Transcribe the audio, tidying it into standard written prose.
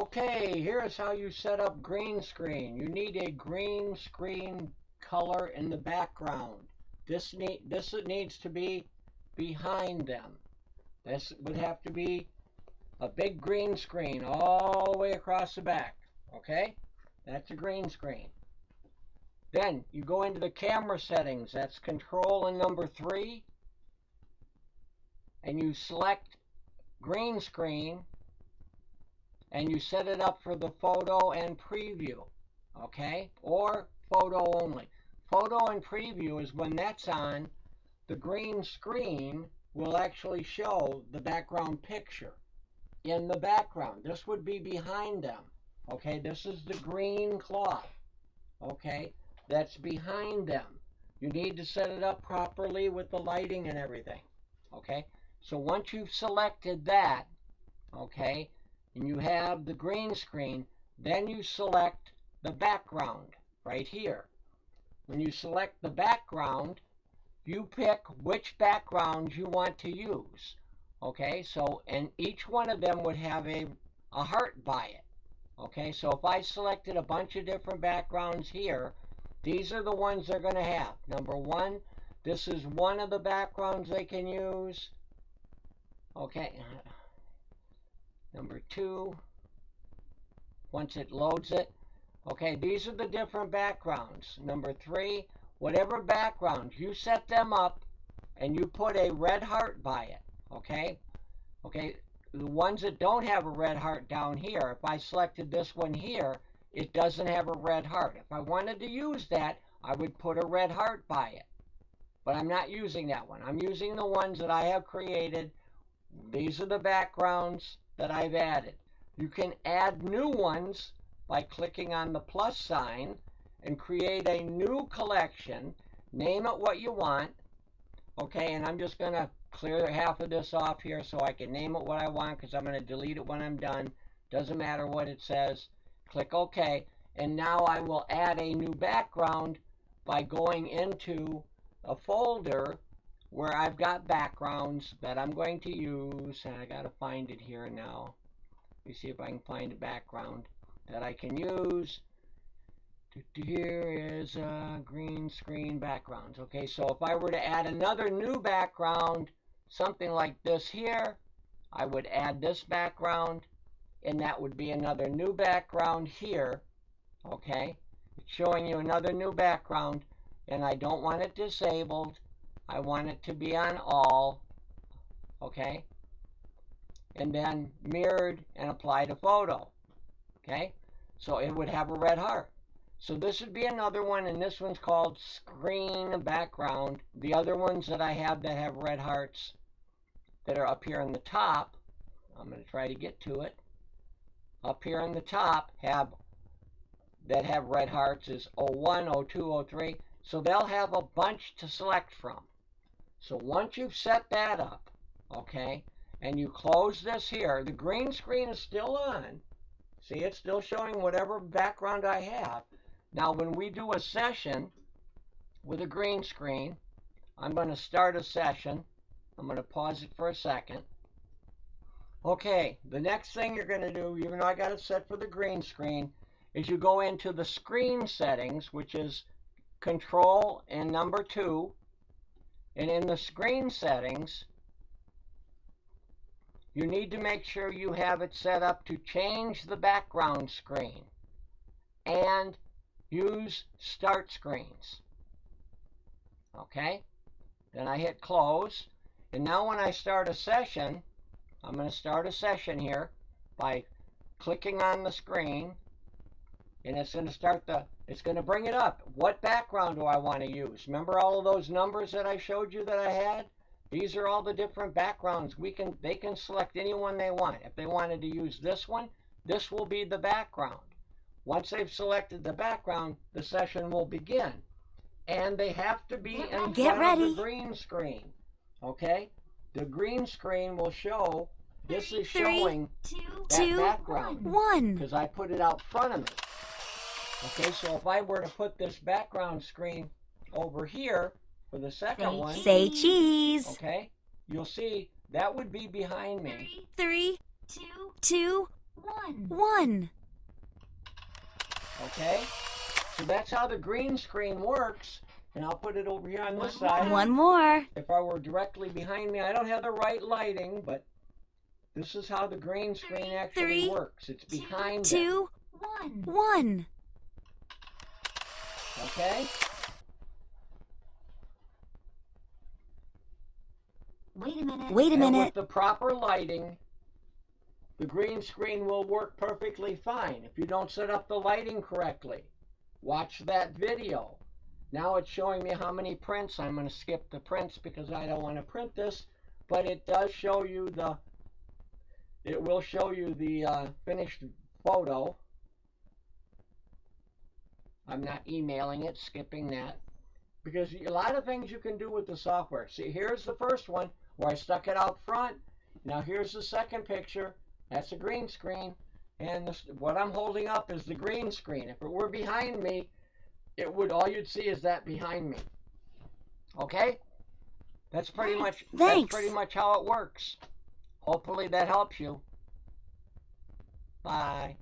Okay, here's how you set up green screen. You need a green screen color in the background. This needs to be behind them. This would have to be a big green screen all the way across the back. Okay? That's a green screen. Then you go into the camera settings. That's control and number 3. And you select green screen. And you set it up for the photo and preview, okay? Or photo only. Photo and preview is when that's on, the green screen will actually show the background picture in the background. This would be behind them, okay? This is the green cloth, okay? That's behind them. You need to set it up properly with the lighting and everything, okay? So once you've selected that, okay, and you have the green screen, then you select the background right here. When you select the background, you pick which background you want to use. Okay, so, and each one of them would have a heart by it. Okay, so if I selected a bunch of different backgrounds here, these are the ones they're going to have. Number 1, this is one of the backgrounds they can use. Okay. Number 2, once it loads it, okay, these are the different backgrounds. Number 3, whatever background, you set them up and you put a red heart by it, okay? Okay, the ones that don't have a red heart down here, if I selected this one here, it doesn't have a red heart. If I wanted to use that, I would put a red heart by it. But I'm not using that one. I'm using the ones that I have created. These are the backgrounds that I've added. You can add new ones by clicking on the plus sign and create a new collection. Name it what you want. Okay, and I'm just going to clear half of this off here so I can name it what I want, because I'm going to delete it when I'm done. Doesn't matter what it says. Click OK. And now I will add a new background by going into a folder where I've got backgrounds that I'm going to use, and I got to find it here now. Let me see if I can find a background that I can use. Here is green screen backgrounds. Okay, so if I were to add another new background, something like this here, I would add this background, and that would be another new background here. Okay, it's showing you another new background, and I don't want it disabled. I want it to be on all, okay? And then mirrored and apply to photo, okay? So it would have a red heart. So this would be another one, and this one's called screen background. The other ones that I have that have red hearts that are up here on the top, I'm going to try to get to it. Up here on the top that have red hearts is 01, 02, 03. So they'll have a bunch to select from. So once you've set that up, okay, and you close this here, the green screen is still on. See, it's still showing whatever background I have. Now, when we do a session with a green screen, I'm going to start a session. I'm going to pause it for a second. Okay, the next thing you're going to do, even though I got it set for the green screen, is you go into the screen settings, which is control and number 2. And in the screen settings, you need to make sure you have it set up to change the background screen and use start screens. Okay? Then I hit close. And now when I start a session, I'm going to start a session here by clicking on the screen, and it's going to it's going to bring it up. What background do I want to use? Remember all of those numbers that I showed you that I had? These are all the different backgrounds. They can select any one they want. If they wanted to use this one, this will be the background. Once they've selected the background, the session will begin. And they have to be in front of the green screen. Okay? The green screen will show, this is showing that background. 1. Because I put it out front of me. Okay, so if I were to put this background screen over here for the second one. Say cheese. Okay, you'll see that would be behind me. 3, 2, 1. 1. Okay? So that's how the green screen works. And I'll put it over here on this side. 1 more. If I were directly behind me, I don't have the right lighting, but this is how the green screen actually 3, works. It's behind them. 2, 1. Okay? Wait a minute. And with the proper lighting, the green screen will work perfectly fine. If you don't set up the lighting correctly, watch that video. Now it's showing me how many prints. I'm going to skip the prints because I don't want to print this, but it does show you it will show you the finished photo. I'm not emailing it, skipping that. Because a lot of things you can do with the software. See, here's the first one where I stuck it out front. Now here's the second picture. That's a green screen. And what I'm holding up is the green screen. If it were behind me, all you'd see is that behind me. Okay? That's pretty much how it works. Hopefully that helps you. Bye.